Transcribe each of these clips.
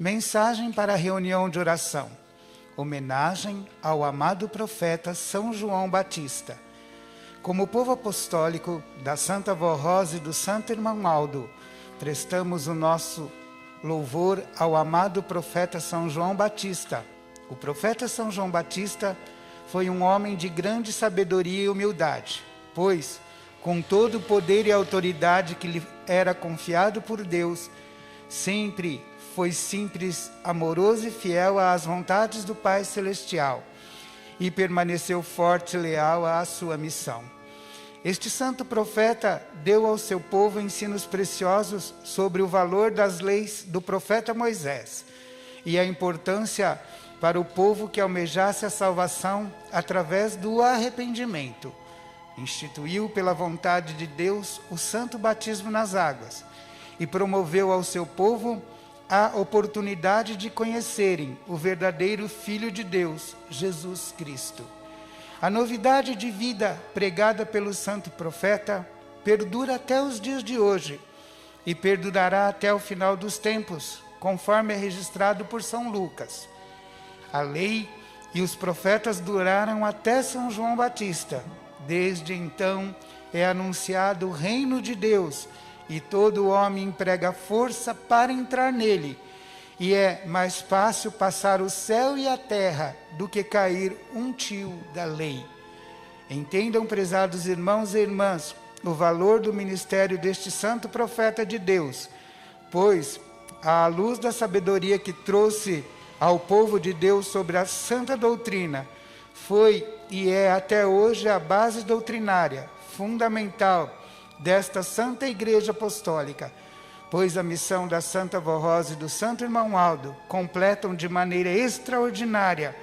Mensagem para a reunião de oração. Homenagem ao amado profeta São João Batista. Como povo apostólico da Santa Vó Rosa e do Santo Irmão Aldo, prestamos o nosso louvor ao amado profeta São João Batista. O profeta São João Batista foi um homem de grande sabedoria e humildade, pois, com todo o poder e autoridade que lhe era confiado por Deus, sempre foi simples, amoroso e fiel às vontades do Pai Celestial e permaneceu forte e leal à sua missão. Este santo profeta deu ao seu povo ensinos preciosos sobre o valor das leis do profeta Moisés e a importância para o povo que almejasse a salvação através do arrependimento. Instituiu pela vontade de Deus o santo batismo nas águas e promoveu ao seu povo a oportunidade de conhecerem o verdadeiro Filho de Deus, Jesus Cristo. A novidade de vida pregada pelo santo profeta perdura até os dias de hoje e perdurará até o final dos tempos, conforme é registrado por São Lucas. A lei e os profetas duraram até São João Batista. Desde então é anunciado o reino de Deus, e todo homem emprega força para entrar nele. E é mais fácil passar o céu e a terra do que cair um tio da lei. Entendam, prezados irmãos e irmãs, o valor do ministério deste santo profeta de Deus, pois, à luz da sabedoria que trouxe ao povo de Deus sobre a santa doutrina, foi e é até hoje a base doutrinária fundamental desta Santa Igreja Apostólica, pois a missão da Santa Vó Rosa e do Santo Irmão Aldo completam de maneira extraordinária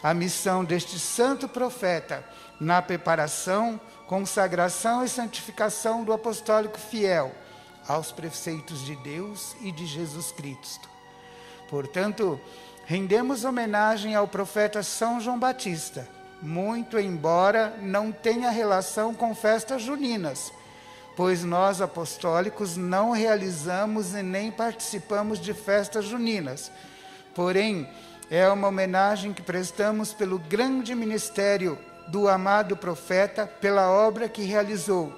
a missão deste santo profeta na preparação, consagração e santificação do apostólico fiel aos preceitos de Deus e de Jesus Cristo. Portanto, rendemos homenagem ao profeta São João Batista, muito embora não tenha relação com festas juninas, pois nós apostólicos não realizamos e nem participamos de festas juninas. Porém, é uma homenagem que prestamos pelo grande ministério do amado profeta, pela obra que realizou,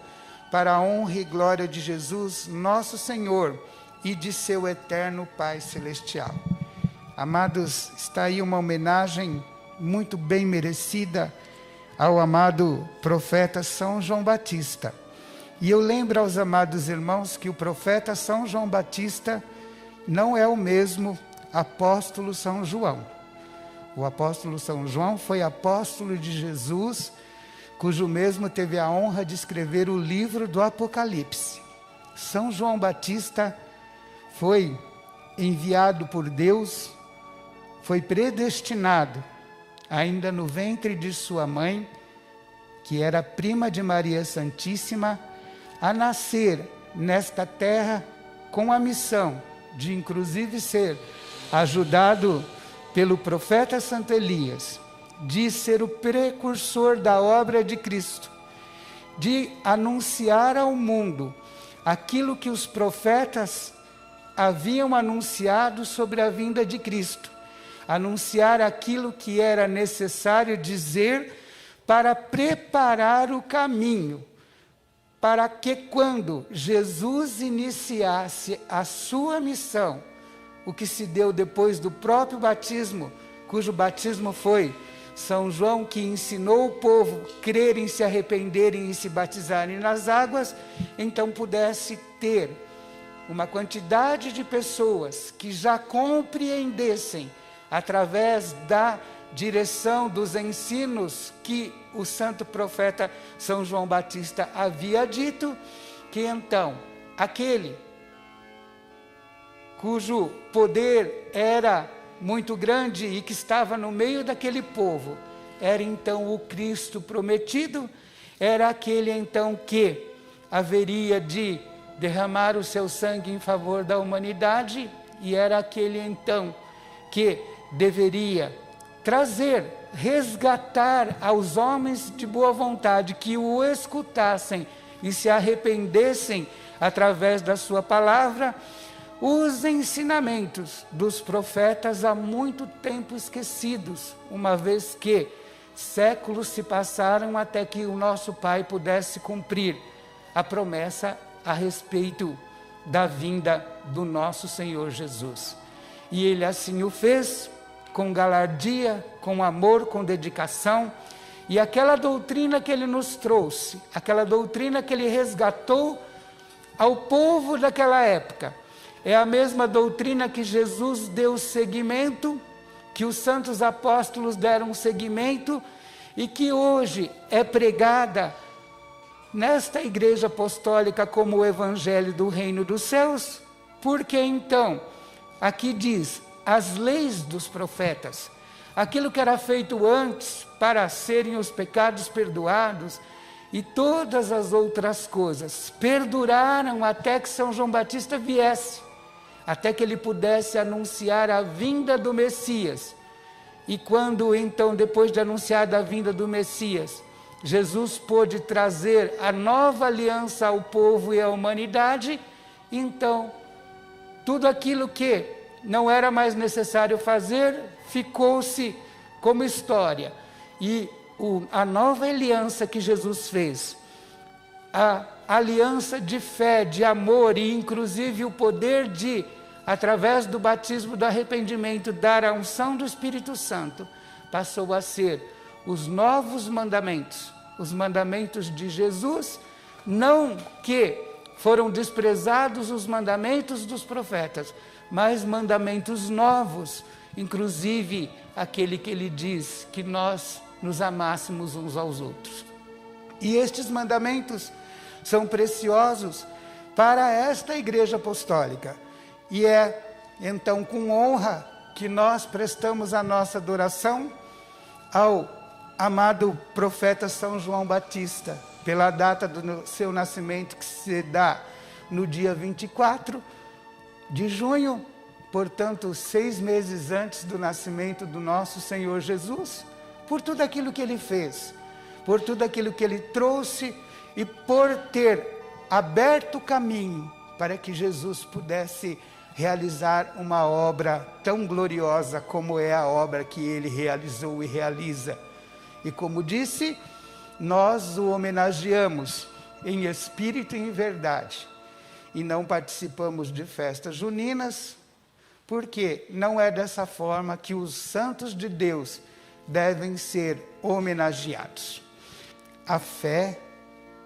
para a honra e glória de Jesus, nosso Senhor, e de seu eterno Pai Celestial. Amados, está aí uma homenagem muito bem merecida ao amado profeta São João Batista. E eu lembro aos amados irmãos que o profeta São João Batista não é o mesmo apóstolo São João. O apóstolo São João foi apóstolo de Jesus, cujo mesmo teve a honra de escrever o livro do Apocalipse. São João Batista foi enviado por Deus, foi predestinado, ainda no ventre de sua mãe, que era prima de Maria Santíssima, a nascer nesta terra com a missão de inclusive ser ajudado pelo profeta Santo Elias, de ser o precursor da obra de Cristo, de anunciar ao mundo aquilo que os profetas haviam anunciado sobre a vinda de Cristo, anunciar aquilo que era necessário dizer para preparar o caminho, para que quando Jesus iniciasse a sua missão, o que se deu depois do próprio batismo, cujo batismo foi São João que ensinou o povo a crerem, se arrependerem e se batizarem nas águas, então pudesse ter uma quantidade de pessoas que já compreendessem, através da direção dos ensinos que o santo profeta São João Batista havia dito, que então aquele cujo poder era muito grande e que estava no meio daquele povo, era então o Cristo prometido, era aquele então que haveria de derramar o seu sangue em favor da humanidade, e era aquele então que deveria trazer, resgatar aos homens de boa vontade que o escutassem e se arrependessem através da sua palavra, os ensinamentos dos profetas há muito tempo esquecidos, uma vez que séculos se passaram até que o nosso Pai pudesse cumprir a promessa a respeito da vinda do nosso Senhor Jesus. E Ele assim o fez, com galardia, com amor, com dedicação, e aquela doutrina que Ele nos trouxe, aquela doutrina que Ele resgatou ao povo daquela época, é a mesma doutrina que Jesus deu seguimento, que os santos apóstolos deram seguimento, e que hoje é pregada nesta igreja apostólica como o Evangelho do Reino dos Céus. Porque então, aqui diz, as leis dos profetas, aquilo que era feito antes para serem os pecados perdoados, e todas as outras coisas perduraram até que São João Batista viesse, até que ele pudesse anunciar a vinda do Messias. E quando então, depois de anunciar a vinda do Messias, Jesus pôde trazer a nova aliança ao povo e à humanidade, então tudo aquilo que não era mais necessário fazer, ficou-se como história. E a nova aliança que Jesus fez, a aliança de fé, de amor e inclusive o poder de, através do batismo do arrependimento, dar a unção do Espírito Santo, passou a ser os novos mandamentos, os mandamentos de Jesus, não que foram desprezados os mandamentos dos profetas, mas mandamentos novos, inclusive aquele que ele diz que nós nos amássemos uns aos outros. E estes mandamentos são preciosos para esta igreja apostólica. E é então com honra que nós prestamos a nossa adoração ao amado profeta São João Batista, pela data do seu nascimento, que se dá no dia 24 de junho, portanto 6 meses antes do nascimento do nosso Senhor Jesus, por tudo aquilo que Ele fez, por tudo aquilo que Ele trouxe e por ter aberto o caminho para que Jesus pudesse realizar uma obra tão gloriosa como é a obra que Ele realizou e realiza. E como disse, nós o homenageamos em espírito e em verdade, e não participamos de festas juninas, porque não é dessa forma que os santos de Deus devem ser homenageados. A fé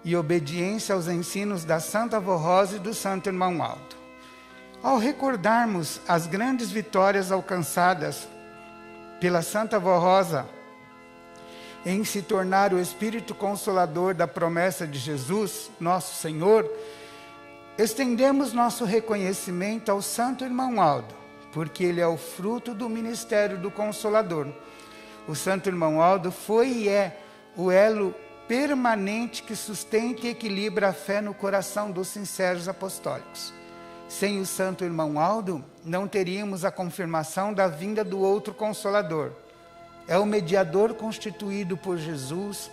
e obediência aos ensinos da Santa Avó Rosa e do Santo Irmão Aldo. Ao recordarmos as grandes vitórias alcançadas pela Santa Avó Rosa em se tornar o Espírito Consolador da promessa de Jesus, nosso Senhor, estendemos nosso reconhecimento ao Santo Irmão Aldo, porque ele é o fruto do ministério do Consolador. O Santo Irmão Aldo foi e é o elo permanente que sustenta e equilibra a fé no coração dos sinceros apostólicos. Sem o Santo Irmão Aldo, não teríamos a confirmação da vinda do outro Consolador. É o mediador constituído por Jesus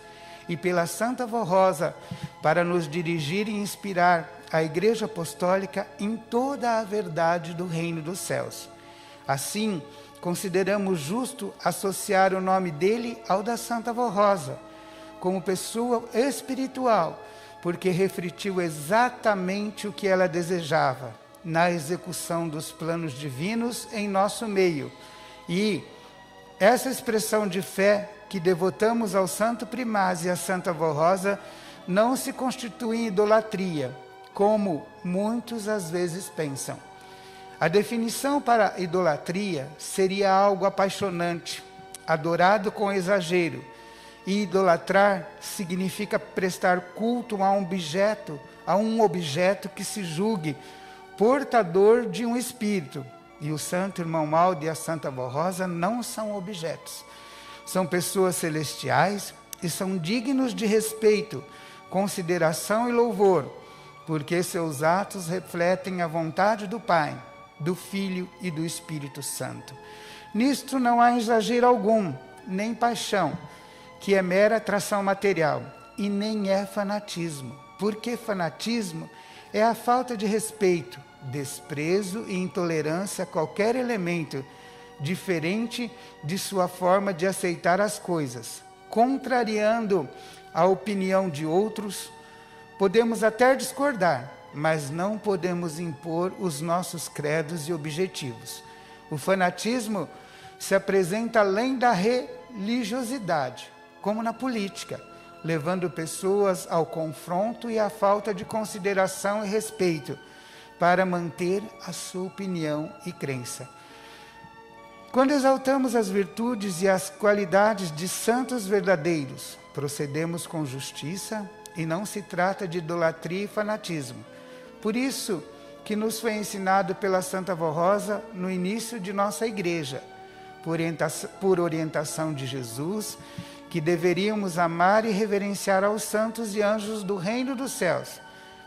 e pela Santa Avó Rosa para nos dirigir e inspirar a Igreja Apostólica em toda a verdade do Reino dos Céus. Assim, consideramos justo associar o nome dele ao da Santa Avó Rosa, como pessoa espiritual, porque refletiu exatamente o que ela desejava na execução dos planos divinos em nosso meio. E essa expressão de fé que devotamos ao Santo Primaz e à Santa Avó Rosa não se constitui em idolatria, como muitos às vezes pensam. A definição para idolatria seria algo apaixonante, adorado com exagero, e idolatrar significa prestar culto a um objeto que se julgue portador de um espírito. E o Santo Irmão Aldo e a Santa Avó Rosa não são objetos. São pessoas celestiais e são dignos de respeito, consideração e louvor, porque seus atos refletem a vontade do Pai, do Filho e do Espírito Santo. Nisto não há exagero algum, nem paixão, que é mera atração material, e nem é fanatismo, porque fanatismo é a falta de respeito, desprezo e intolerância a qualquer elemento diferente de sua forma de aceitar as coisas, contrariando a opinião de outros. Podemos até discordar, mas não podemos impor os nossos credos e objetivos. O fanatismo se apresenta além da religiosidade, como na política, levando pessoas ao confronto e à falta de consideração e respeito para manter a sua opinião e crença. Quando exaltamos as virtudes e as qualidades de santos verdadeiros, procedemos com justiça e não se trata de idolatria e fanatismo. Por isso que nos foi ensinado pela Santa Vó Rosa no início de nossa igreja, por orientação de Jesus, que deveríamos amar e reverenciar aos santos e anjos do reino dos céus,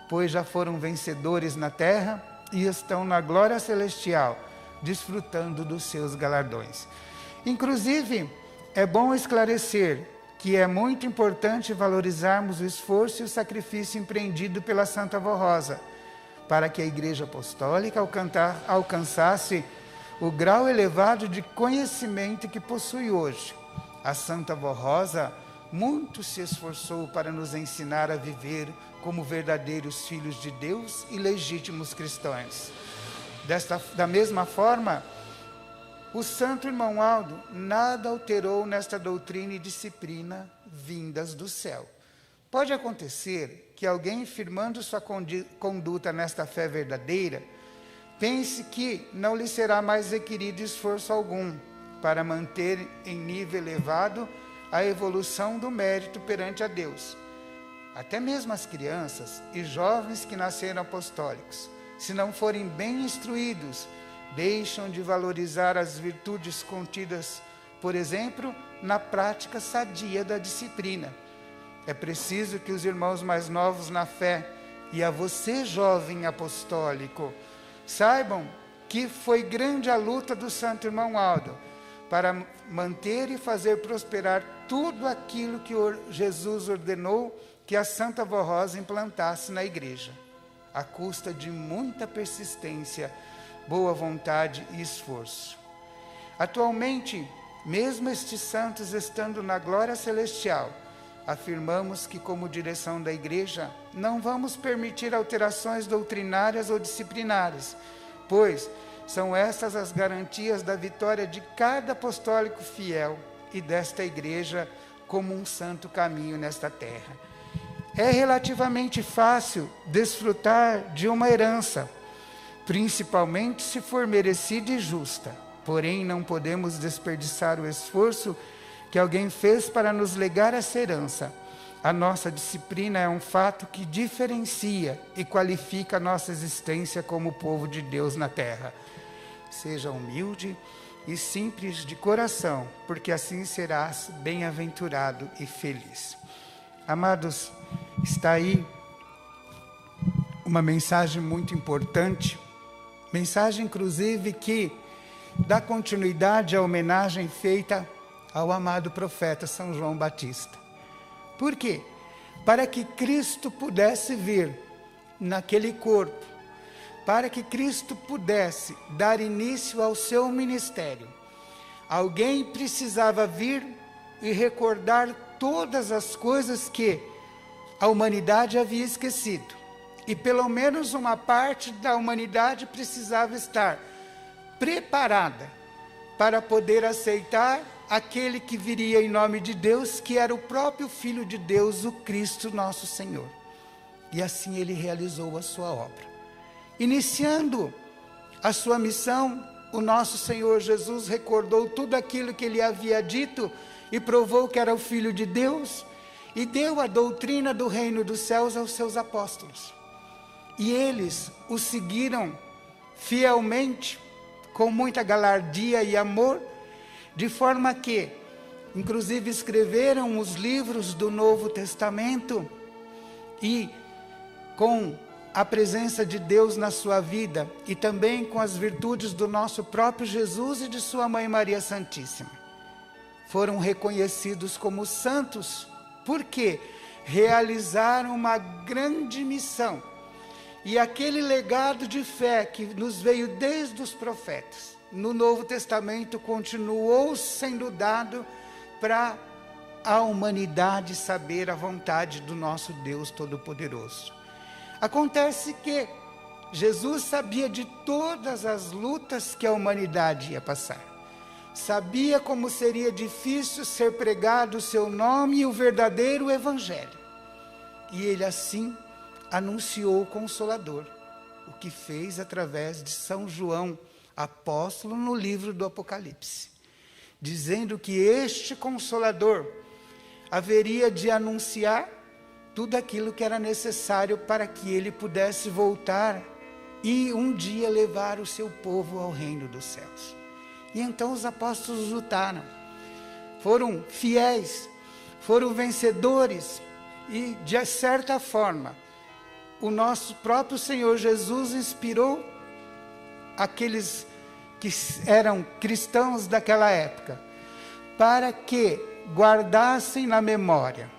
pois já foram vencedores na terra e estão na glória celestial, desfrutando dos seus galardões. Inclusive, é bom esclarecer que é muito importante valorizarmos o esforço e o sacrifício empreendido pela Santa Vó Rosa, para que a Igreja Apostólica alcançasse o grau elevado de conhecimento que possui hoje. A Santa Vó Rosa muito se esforçou para nos ensinar a viver como verdadeiros filhos de Deus e legítimos cristãos. Da mesma forma, o Santo Irmão Aldo nada alterou nesta doutrina e disciplina vindas do céu. Pode acontecer que alguém, firmando sua conduta nesta fé verdadeira, pense que não lhe será mais requerido esforço algum para manter em nível elevado a evolução do mérito perante a Deus. Até mesmo as crianças e jovens que nasceram apostólicos, se não forem bem instruídos, deixam de valorizar as virtudes contidas, por exemplo, na prática sadia da disciplina. É preciso que os irmãos mais novos na fé, e a você, jovem apostólico, saibam que foi grande a luta do Santo Irmão Aldo para manter e fazer prosperar tudo aquilo que Jesus ordenou que a Santa Vó Rosa implantasse na igreja, à custa de muita persistência, boa vontade e esforço. Atualmente, mesmo estes santos estando na glória celestial, afirmamos que, como direção da igreja, não vamos permitir alterações doutrinárias ou disciplinares, pois são essas as garantias da vitória de cada apostólico fiel e desta igreja como um santo caminho nesta terra. É relativamente fácil desfrutar de uma herança, principalmente se for merecida e justa. Porém, não podemos desperdiçar o esforço que alguém fez para nos legar essa herança. A nossa disciplina é um fato que diferencia e qualifica a nossa existência como povo de Deus na terra. Seja humilde e simples de coração, porque assim serás bem-aventurado e feliz. Amados, está aí uma mensagem muito importante, mensagem inclusive que dá continuidade à homenagem feita ao amado profeta São João Batista. Por quê? Para que Cristo pudesse vir naquele corpo, para que Cristo pudesse dar início ao seu ministério, alguém precisava vir e recordar todas as coisas que a humanidade havia esquecido. E pelo menos uma parte da humanidade precisava estar preparada para poder aceitar aquele que viria em nome de Deus, que era o próprio Filho de Deus, o Cristo nosso Senhor. E assim ele realizou a sua obra. Iniciando a sua missão, o nosso Senhor Jesus recordou tudo aquilo que ele havia dito e provou que era o Filho de Deus e deu a doutrina do reino dos céus aos seus apóstolos. E eles o seguiram fielmente, com muita galardia e amor, de forma que, inclusive, escreveram os livros do Novo Testamento e, com a presença de Deus na sua vida e também com as virtudes do nosso próprio Jesus e de sua Mãe Maria Santíssima, foram reconhecidos como santos, porque realizaram uma grande missão, E aquele legado de fé que nos veio desde os profetas, no Novo Testamento continuou sendo dado para a humanidade saber a vontade do nosso Deus Todo-Poderoso. Acontece que Jesus sabia de todas as lutas que a humanidade ia passar. Sabia como seria difícil ser pregado o seu nome e o verdadeiro evangelho. E ele assim anunciou o Consolador, o que fez através de São João, apóstolo, no livro do Apocalipse, dizendo que este Consolador haveria de anunciar tudo aquilo que era necessário para que ele pudesse voltar e um dia levar o seu povo ao reino dos céus. E então os apóstolos lutaram, foram fiéis, foram vencedores, e de certa forma o nosso próprio Senhor Jesus inspirou aqueles que eram cristãos daquela época, para que guardassem na memória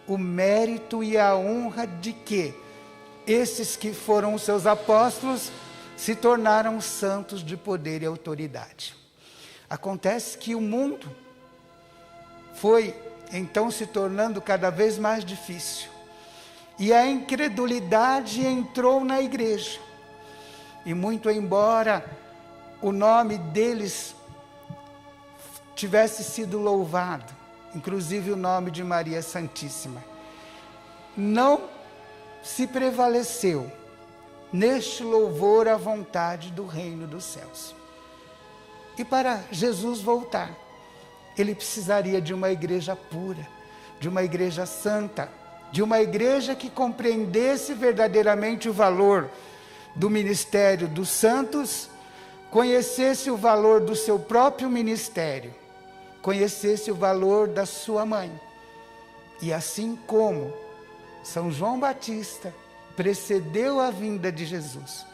o mérito e a honra de que esses que foram os seus apóstolos se tornaram santos de poder e autoridade. Acontece que o mundo foi então se tornando cada vez mais difícil, e a incredulidade entrou na igreja, e muito embora o nome deles tivesse sido louvado, inclusive o nome de Maria Santíssima, não se prevaleceu neste louvor à vontade do reino dos céus. E para Jesus voltar, ele precisaria de uma igreja pura, de uma igreja santa, de uma igreja que compreendesse verdadeiramente o valor do ministério dos santos, conhecesse o valor do seu próprio ministério, conhecesse o valor da sua mãe. E assim como São João Batista precedeu a vinda de Jesus,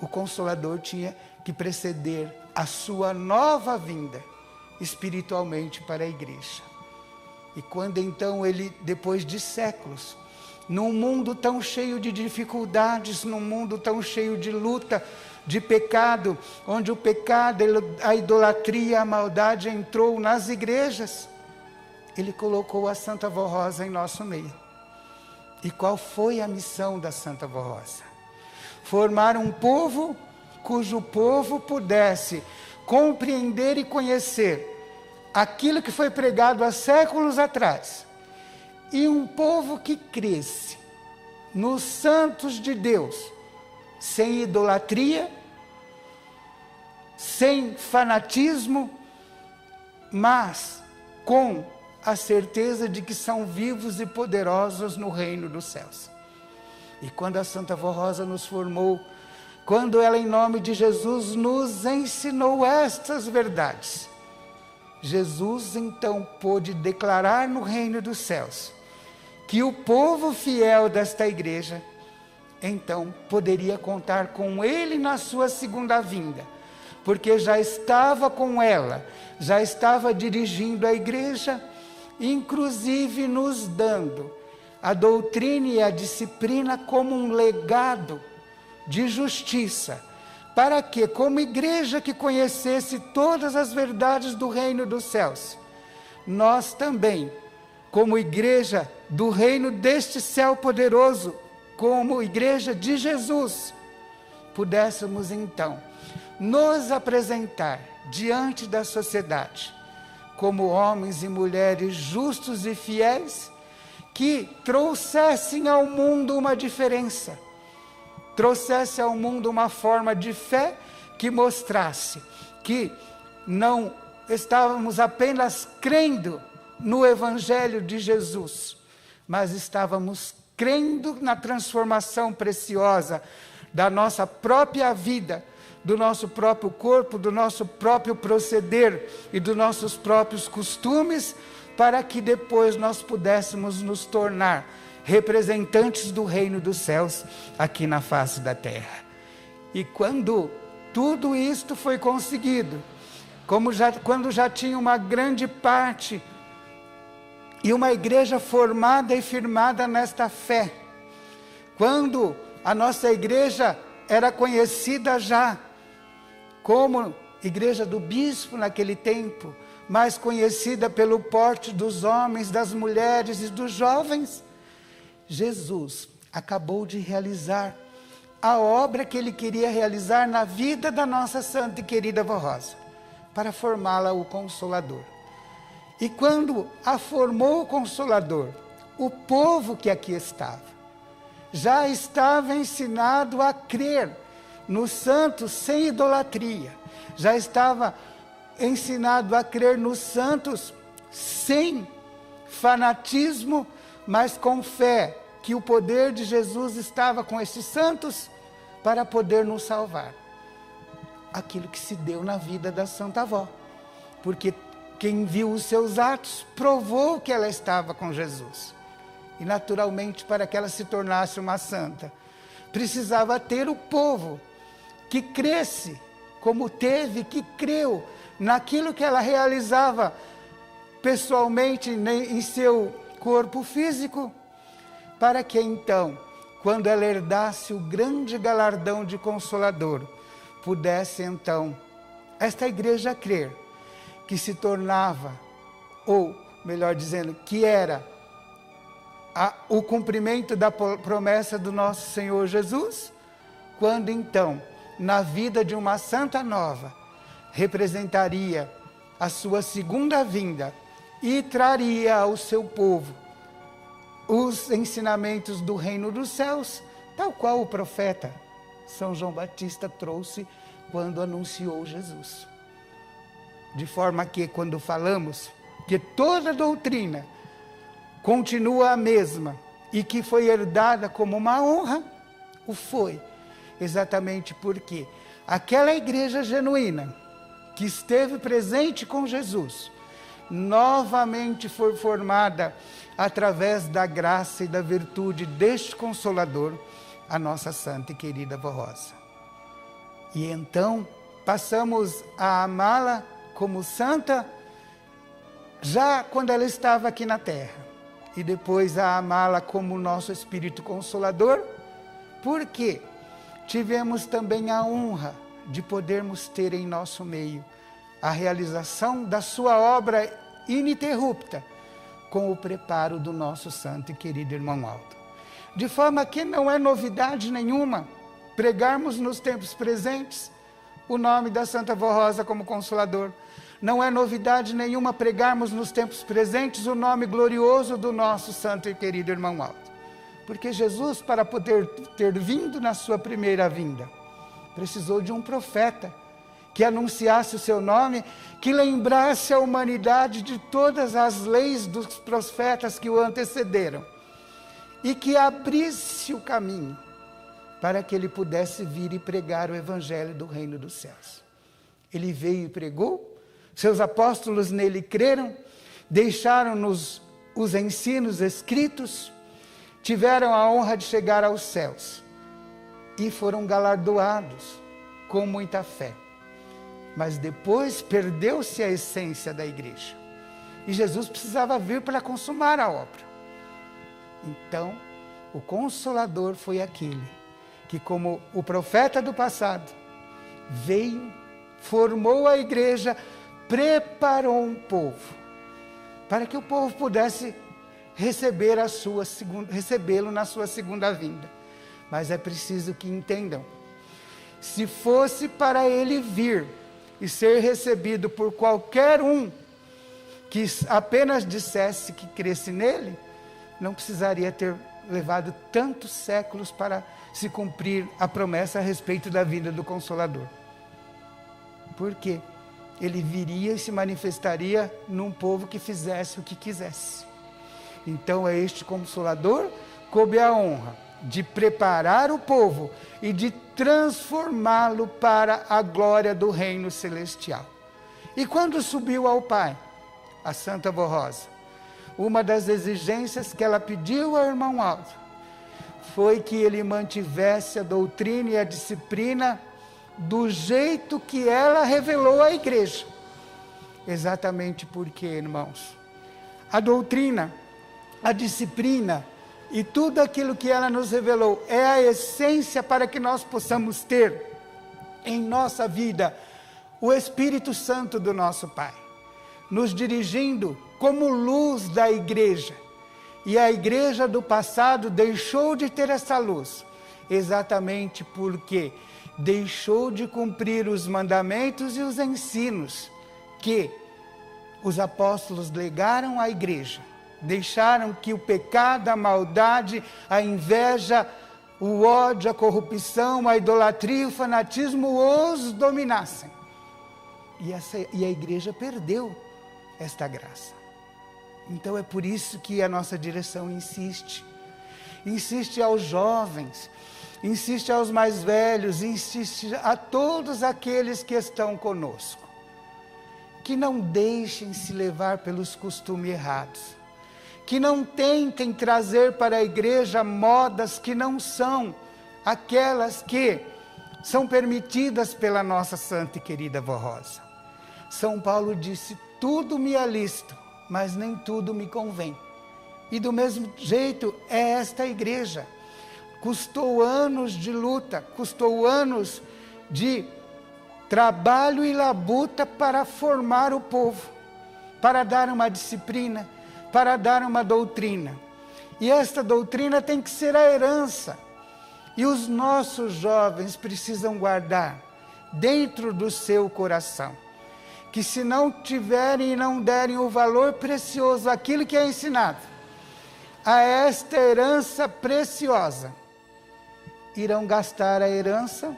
o Consolador tinha que preceder a sua nova vinda espiritualmente para a igreja. E quando então ele, depois de séculos, num mundo tão cheio de dificuldades, num mundo tão cheio de luta, de pecado, onde o pecado, a idolatria, a maldade entrou nas igrejas, ele colocou a Santa Vó Rosa em nosso meio. E qual foi a missão da Santa Vó Rosa? Formar um povo cujo povo pudesse compreender e conhecer aquilo que foi pregado há séculos atrás, e um povo que cresce nos santos de Deus, sem idolatria, sem fanatismo, mas com a certeza de que são vivos e poderosos no reino dos céus. E quando a Santa Vó Rosa nos formou, quando ela, em nome de Jesus, nos ensinou estas verdades, Jesus então pôde declarar no reino dos céus que o povo fiel desta igreja então poderia contar com ele na sua segunda vinda, porque já estava com ela, já estava dirigindo a igreja, inclusive nos dando a doutrina e a disciplina como um legado de justiça, para que, como igreja que conhecesse todas as verdades do reino dos céus, nós também, como igreja do reino deste céu poderoso, como igreja de Jesus, pudéssemos então nos apresentar diante da sociedade como homens e mulheres justos e fiéis, que trouxessem ao mundo uma diferença, trouxesse ao mundo uma forma de fé que mostrasse que não estávamos apenas crendo no Evangelho de Jesus, mas estávamos crendo na transformação preciosa da nossa própria vida, do nosso próprio corpo, do nosso próprio proceder e dos nossos próprios costumes, para que depois nós pudéssemos nos tornar representantes do reino dos céus aqui na face da terra. E quando tudo isto foi conseguido, quando já tinha uma grande parte e uma igreja formada e firmada nesta fé, quando A nossa igreja era conhecida já como igreja do bispo naquele tempo, mais conhecida pelo porte dos homens, das mulheres e dos jovens. Jesus acabou de realizar a obra que ele queria realizar na vida da nossa santa e querida avó Rosa, para formá-la o Consolador. E quando a formou o Consolador, o povo que aqui estava, já estava ensinado a crer nos santos sem idolatria, já estava ensinado a crer nos santos sem fanatismo, mas com fé, que o poder de Jesus estava com esses santos para poder nos salvar. Aquilo que se deu na vida da Santa Avó, porque quem viu os seus atos provou que ela estava com Jesus. E naturalmente, para que ela se tornasse uma santa, precisava ter o povo que cresce, como teve, que creu naquilo que ela realizava pessoalmente em seu corpo físico, para que então, quando ela herdasse o grande galardão de Consolador, pudesse então esta igreja crer que se tornava, ou melhor dizendo, que era o cumprimento da promessa do nosso Senhor Jesus, quando então, na vida de uma santa nova, representaria a sua segunda vinda e traria ao seu povo os ensinamentos do reino dos céus, tal qual o profeta São João Batista trouxe quando anunciou Jesus. De forma que, quando falamos que toda doutrina continua a mesma e que foi herdada como uma honra, o foi, exatamente porque aquela igreja genuína que esteve presente com Jesus, novamente foi formada através da graça e da virtude deste Consolador, a nossa santa e querida avó Rosa. E então passamos a amá-la como santa já quando ela estava aqui na terra, e depois a amá-la como nosso Espírito Consolador, porque tivemos também a honra de podermos ter em nosso meio a realização da sua obra ininterrupta, com o preparo do nosso santo e querido irmão Aldo. De forma que não é novidade nenhuma pregarmos nos tempos presentes o nome da Santa Avó Rosa como Consolador. Não é novidade nenhuma pregarmos nos tempos presentes o nome glorioso do nosso santo e querido irmão Aldo. Porque Jesus, para poder ter vindo na sua primeira vinda, precisou de um profeta que anunciasse o seu nome, que lembrasse a humanidade de todas as leis dos profetas que o antecederam, e que abrisse o caminho para que ele pudesse vir e pregar o evangelho do reino dos céus. Ele veio e pregou, seus apóstolos nele creram, deixaram-nos os ensinos escritos, tiveram a honra de chegar aos céus e foram galardoados com muita fé. Mas depois perdeu-se a essência da igreja. E Jesus precisava vir para consumar a obra. Então, o Consolador foi aquele que, como o profeta do passado, veio, formou a igreja, preparou um povo, para que o povo pudesse recebê-lo na sua segunda vinda. Mas é preciso que entendam, se fosse para ele vir e ser recebido por qualquer um que apenas dissesse que cresce nele, não precisaria ter levado tantos séculos para se cumprir a promessa a respeito da vinda do Consolador. Porque ele viria e se manifestaria num povo que fizesse o que quisesse. Então a este Consolador coube a honra de preparar o povo e de transformá-lo para a glória do reino celestial. E quando subiu ao Pai, a Santa Avó Rosa, uma das exigências que ela pediu ao irmão Aldo foi que ele mantivesse a doutrina e a disciplina do jeito que ela revelou à igreja. Exatamente porque, irmãos, a doutrina, a disciplina E tudo aquilo que ela nos revelou é a essência para que nós possamos ter em nossa vida o Espírito Santo do nosso Pai, nos dirigindo como luz da igreja. E a igreja do passado deixou de ter essa luz, exatamente porque deixou de cumprir os mandamentos e os ensinos que os apóstolos legaram à igreja. Deixaram que o pecado, a maldade, a inveja, o ódio, a corrupção, a idolatria, o fanatismo os dominassem. E a igreja perdeu esta graça. Então é por isso que a nossa direção insiste aos jovens, insiste aos mais velhos, insiste a todos aqueles que estão conosco, que não deixem se levar pelos costumes errados, que não tentem trazer para a igreja modas que não são aquelas que são permitidas pela nossa santa e querida Vó Rosa. São Paulo disse: tudo me é lícito, mas nem tudo me convém. E do mesmo jeito é esta igreja. Custou anos de luta, custou anos de trabalho e labuta para formar o povo, para dar uma disciplina, para dar uma doutrina. E esta doutrina tem que ser a herança. E os nossos jovens precisam guardar dentro do seu coração, que se não tiverem e não derem o valor precioso àquilo que é ensinado, a esta herança preciosa, irão gastar a herança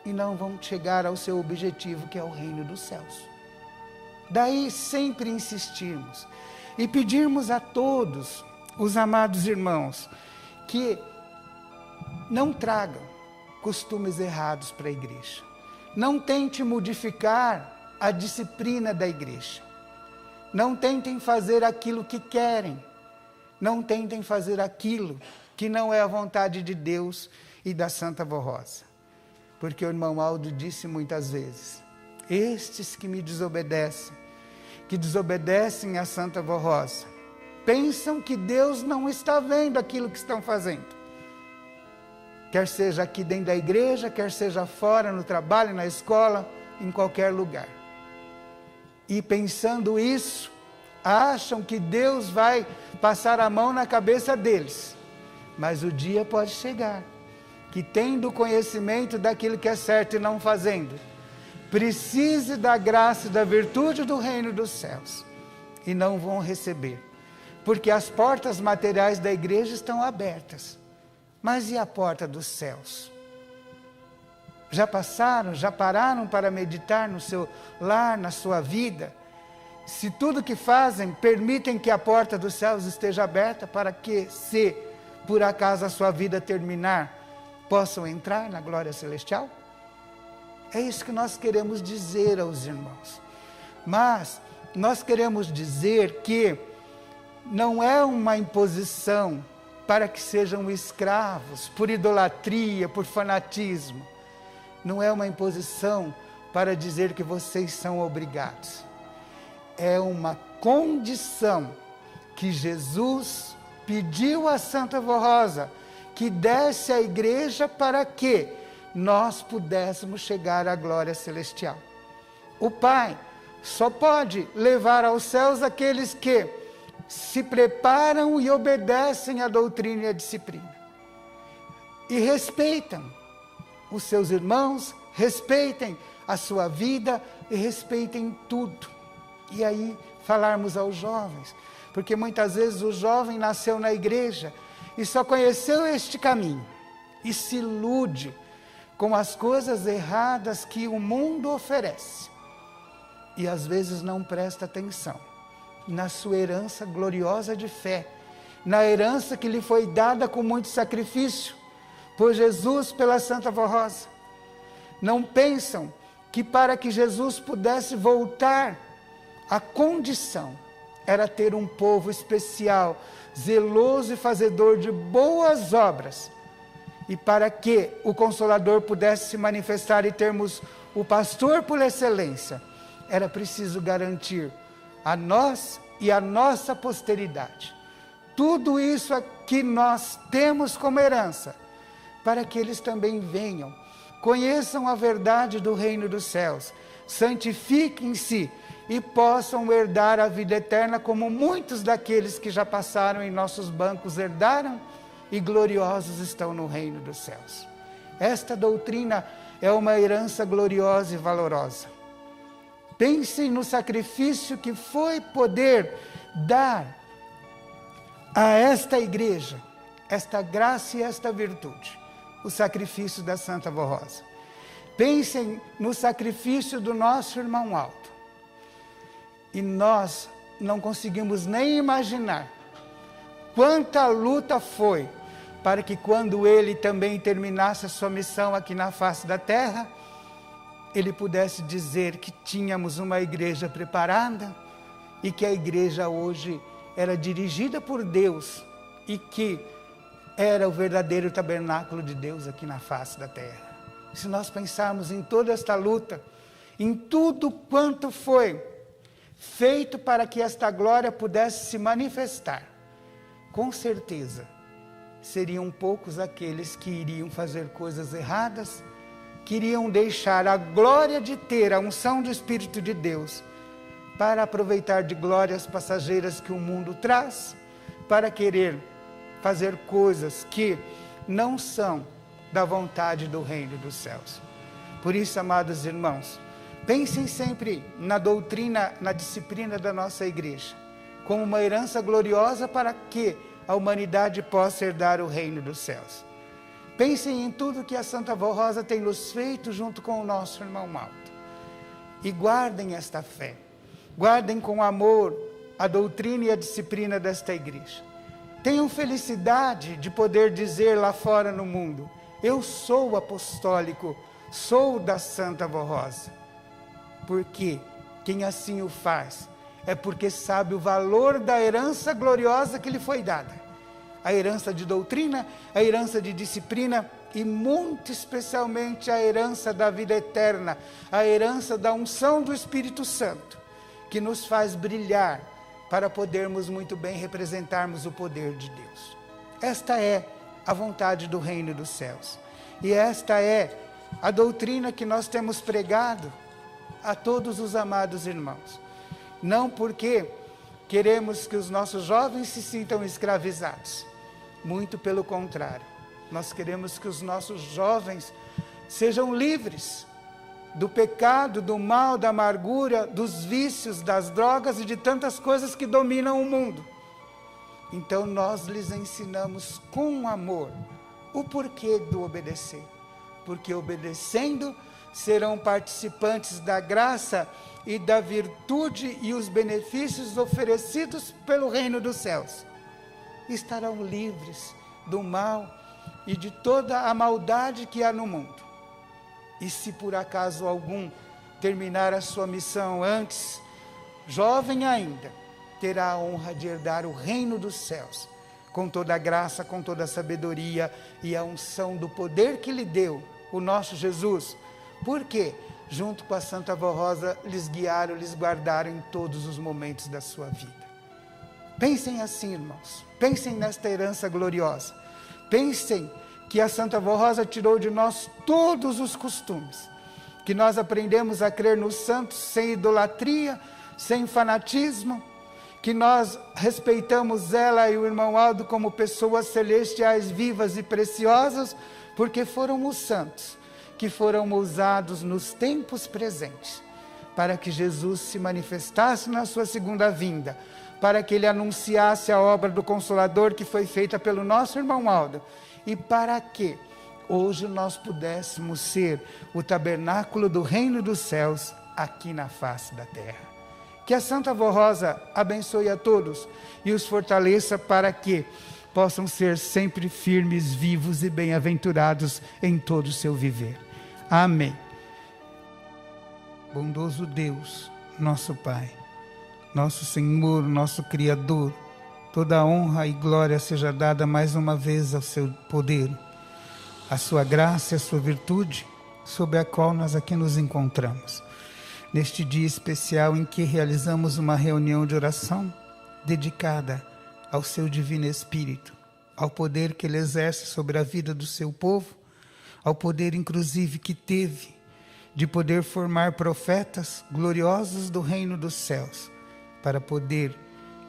e não vão chegar ao seu objetivo, que é o reino dos céus. Daí sempre insistirmos e pedirmos a todos os amados irmãos que não tragam costumes errados para a igreja. Não tente modificar a disciplina da igreja. Não tentem fazer aquilo que querem. Não tentem fazer aquilo que não é a vontade de Deus e da Santa Vó Rosa. Porque o irmão Aldo disse muitas vezes: estes que me desobedecem, que desobedecem a Santa Vó Rosa, pensam que Deus não está vendo aquilo que estão fazendo. Quer seja aqui dentro da igreja, quer seja fora, no trabalho, na escola, em qualquer lugar. E pensando isso, acham que Deus vai passar a mão na cabeça deles. Mas o dia pode chegar que, tendo conhecimento daquilo que é certo e não fazendo, precise da graça e da virtude do reino dos céus, e não vão receber, porque as portas materiais da igreja estão abertas. Mas e a porta dos céus? Já passaram, já pararam para meditar no seu lar, na sua vida? Se tudo que fazem permitem que a porta dos céus esteja aberta, para que, se por acaso a sua vida terminar, possam entrar na glória celestial? É isso que nós queremos dizer aos irmãos. Mas nós queremos dizer que não é uma imposição para que sejam escravos por idolatria, por fanatismo. Não é uma imposição para dizer que vocês são obrigados. É uma condição que Jesus pediu a Santa Vó Rosa que desse à igreja para que nós pudéssemos chegar à glória celestial. O Pai só pode levar aos céus aqueles que se preparam e obedecem à doutrina e à disciplina. E respeitam os seus irmãos, respeitem a sua vida e respeitem tudo. E aí falarmos aos jovens, porque muitas vezes o jovem nasceu na igreja e só conheceu este caminho e se ilude com as coisas erradas que o mundo oferece, e às vezes não presta atenção na sua herança gloriosa de fé, na herança que lhe foi dada com muito sacrifício por Jesus, pela Santa Vó Rosa. Não pensam que para que Jesus pudesse voltar, a condição era ter um povo especial, zeloso e fazedor de boas obras. E para que o Consolador pudesse se manifestar e termos o pastor por excelência, era preciso garantir a nós e a nossa posteridade tudo isso que nós temos como herança, para que eles também venham, conheçam a verdade do reino dos céus, santifiquem-se e possam herdar a vida eterna, como muitos daqueles que já passaram em nossos bancos herdaram e gloriosos estão no reino dos céus. Esta doutrina é uma herança gloriosa e valorosa. Pensem no sacrifício que foi poder dar a esta igreja, esta graça e esta virtude, o sacrifício da Santa Vó Rosa. Pensem no sacrifício do nosso irmão Aldo. E nós não conseguimos nem imaginar quanta luta foi para que quando ele também terminasse a sua missão aqui na face da terra, ele pudesse dizer que tínhamos uma igreja preparada e que a igreja hoje era dirigida por Deus e que era o verdadeiro tabernáculo de Deus aqui na face da terra. Se nós pensarmos em toda esta luta, em tudo quanto foi feito para que esta glória pudesse se manifestar, com certeza seriam poucos aqueles que iriam fazer coisas erradas, queriam deixar a glória de ter a unção do Espírito de Deus para aproveitar de glórias passageiras que o mundo traz, para querer fazer coisas que não são da vontade do reino dos céus. Por isso, amados irmãos, pensem sempre na doutrina, na disciplina da nossa igreja, como uma herança gloriosa para que a humanidade possa herdar o reino dos céus. Pensem em tudo que a Santa Vó Rosa tem nos feito junto com o nosso irmão Aldo. E guardem esta fé. Guardem com amor a doutrina e a disciplina desta igreja. Tenham felicidade de poder dizer lá fora no mundo: eu sou apostólico, sou da Santa Vó Rosa. Porque quem assim o faz é porque sabe o valor da herança gloriosa que lhe foi dada. A herança de doutrina, a herança de disciplina e muito especialmente a herança da vida eterna, a herança da unção do Espírito Santo, que nos faz brilhar para podermos muito bem representarmos o poder de Deus. Esta é a vontade do reino dos céus. E esta é a doutrina que nós temos pregado a todos os amados irmãos. Não porque queremos que os nossos jovens se sintam escravizados. Muito pelo contrário. Nós queremos que os nossos jovens sejam livres do pecado, do mal, da amargura, dos vícios, das drogas e de tantas coisas que dominam o mundo. Então nós lhes ensinamos com amor o porquê do obedecer. Porque obedecendo serão participantes da graça e da virtude e os benefícios oferecidos pelo reino dos céus. Estarão livres do mal e de toda a maldade que há no mundo. E se por acaso algum terminar a sua missão antes, jovem ainda, terá a honra de herdar o reino dos céus, com toda a graça, com toda a sabedoria e a unção do poder que lhe deu o nosso Jesus. Porque, junto com a Santa Vó Rosa, lhes guiaram, lhes guardaram em todos os momentos da sua vida. Pensem assim, irmãos. Pensem nesta herança gloriosa. Pensem que a Santa Vó Rosa tirou de nós todos os costumes. Que nós aprendemos a crer nos santos sem idolatria, sem fanatismo. Que nós respeitamos ela e o irmão Aldo como pessoas celestiais, vivas e preciosas, porque foram os santos que foram usados nos tempos presentes, para que Jesus se manifestasse na sua segunda vinda, para que ele anunciasse a obra do Consolador que foi feita pelo nosso irmão Aldo, e para que hoje nós pudéssemos ser o tabernáculo do reino dos céus aqui na face da terra. Que a Santa Vó Rosa abençoe a todos e os fortaleça para que possam ser sempre firmes, vivos e bem-aventurados em todo o seu viver. Amém. Bondoso Deus, nosso Pai, nosso Senhor, nosso Criador, toda a honra e glória seja dada mais uma vez ao seu poder, a sua graça e a sua virtude, sob a qual nós aqui nos encontramos. Neste dia especial em que realizamos uma reunião de oração dedicada ao seu divino Espírito, ao poder que ele exerce sobre a vida do seu povo, ao poder inclusive que teve de poder formar profetas gloriosos do reino dos céus, para poder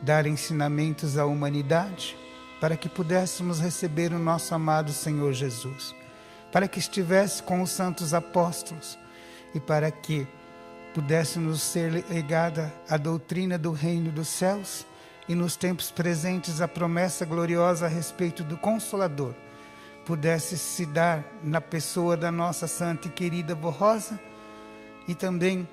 dar ensinamentos à humanidade, para que pudéssemos receber o nosso amado Senhor Jesus, para que estivesse com os santos apóstolos e para que pudéssemos ser legada a doutrina do reino dos céus e nos tempos presentes a promessa gloriosa a respeito do Consolador pudesse se dar na pessoa da nossa santa e querida Vó Rosa e também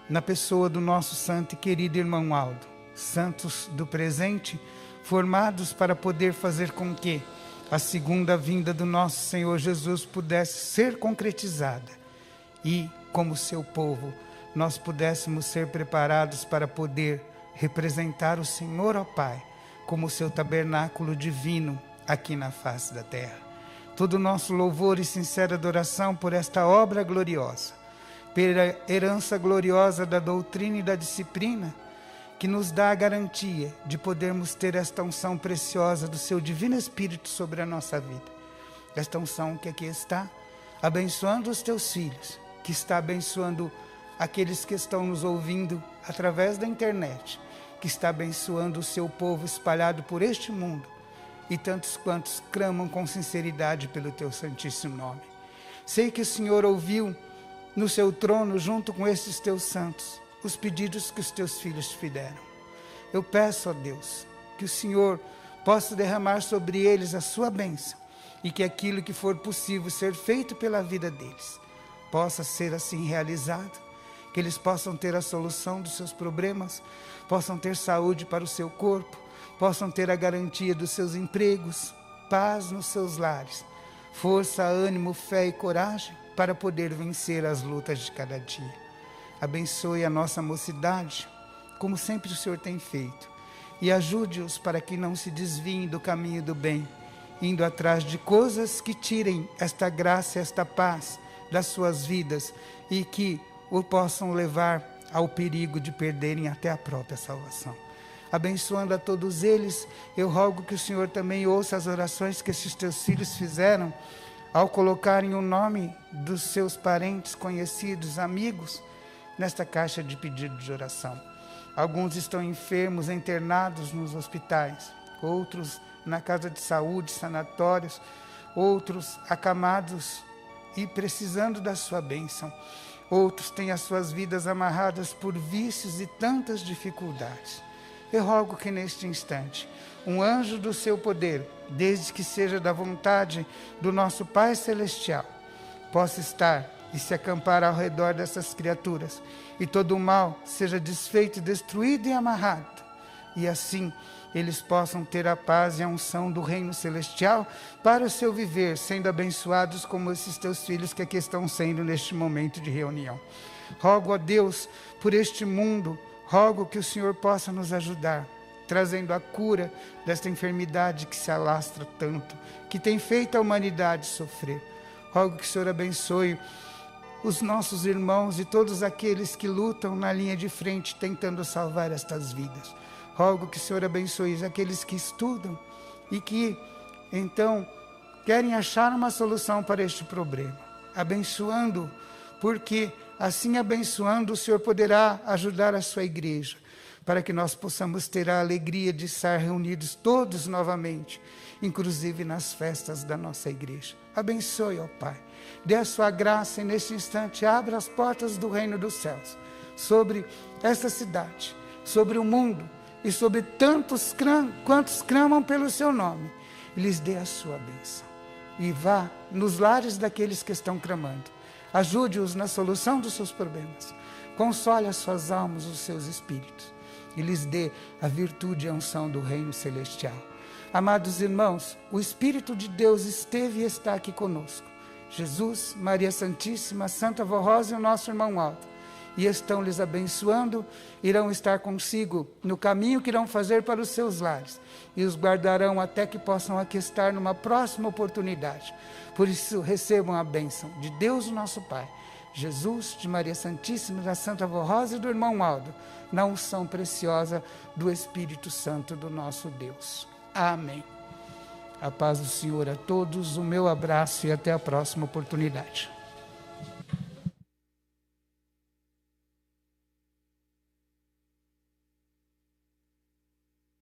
na pessoa do nosso santo e querido irmão Aldo, santos do presente, formados para poder fazer com que a segunda vinda do nosso Senhor Jesus pudesse ser concretizada e, como seu povo, nós pudéssemos ser preparados para poder representar o Senhor, ó Pai, como seu tabernáculo divino aqui na face da terra. Todo o nosso louvor e sincera adoração por esta obra gloriosa, pela herança gloriosa da doutrina e da disciplina, que nos dá a garantia de podermos ter esta unção preciosa do seu Divino Espírito sobre a nossa vida. Esta unção que aqui está, abençoando os teus filhos, que está abençoando aqueles que estão nos ouvindo através da internet, que está abençoando o seu povo espalhado por este mundo, e tantos quantos clamam com sinceridade pelo teu santíssimo nome. Sei que o Senhor ouviu no seu trono, junto com esses teus santos, os pedidos que os teus filhos te fizeram. Eu peço a Deus que o Senhor possa derramar sobre eles a sua bênção e que aquilo que for possível ser feito pela vida deles possa ser assim realizado, que eles possam ter a solução dos seus problemas, possam ter saúde para o seu corpo, possam ter a garantia dos seus empregos, paz nos seus lares, força, ânimo, fé e coragem para poder vencer as lutas de cada dia. Abençoe a nossa mocidade, como sempre o Senhor tem feito, e ajude-os para que não se desviem do caminho do bem, indo atrás de coisas que tirem esta graça, esta paz das suas vidas e que o possam levar ao perigo de perderem até a própria salvação. Abençoando a todos eles, eu rogo que o Senhor também ouça as orações que esses teus filhos fizeram ao colocarem o nome dos seus parentes, conhecidos, amigos, nesta caixa de pedido de oração. Alguns estão enfermos, internados nos hospitais, outros na casa de saúde, sanatórios, outros acamados e precisando da sua bênção. Outros têm as suas vidas amarradas por vícios e tantas dificuldades. Eu rogo que neste instante, um anjo do seu poder, desde que seja da vontade do nosso Pai Celestial, possa estar e se acampar ao redor dessas criaturas, e todo o mal seja desfeito, destruído e amarrado, e assim eles possam ter a paz e a unção do reino celestial para o seu viver, sendo abençoados como esses teus filhos que aqui estão sendo neste momento de reunião. Rogo a Deus por este mundo, rogo que o Senhor possa nos ajudar, trazendo a cura desta enfermidade que se alastra tanto, que tem feito a humanidade sofrer. Rogo que o Senhor abençoe os nossos irmãos e todos aqueles que lutam na linha de frente tentando salvar estas vidas. Rogo que o Senhor abençoe aqueles que estudam e que, então, querem achar uma solução para este problema. Abençoando, porque assim abençoando, o Senhor poderá ajudar a sua igreja, para que nós possamos ter a alegria de estar reunidos todos novamente, inclusive nas festas da nossa igreja. Abençoe, ó Pai. Dê a sua graça e neste instante abra as portas do reino dos céus sobre esta cidade, sobre o mundo e sobre tantos quantos clamam pelo seu nome. E lhes dê a sua bênção. E vá nos lares daqueles que estão clamando. Ajude-os na solução dos seus problemas. Console as suas almas, os seus espíritos. E lhes dê a virtude e a unção do reino celestial. Amados irmãos, o Espírito de Deus esteve e está aqui conosco. Jesus, Maria Santíssima, Santa Vó Rosa e o nosso irmão Aldo. E estão lhes abençoando, irão estar consigo no caminho que irão fazer para os seus lares. E os guardarão até que possam aqui estar numa próxima oportunidade. Por isso recebam a bênção de Deus, nosso Pai, Jesus, de Maria Santíssima, da Santa Avó Rosa e do irmão Aldo, na unção preciosa do Espírito Santo do nosso Deus. Amém. A paz do Senhor a todos, o meu abraço e até a próxima oportunidade.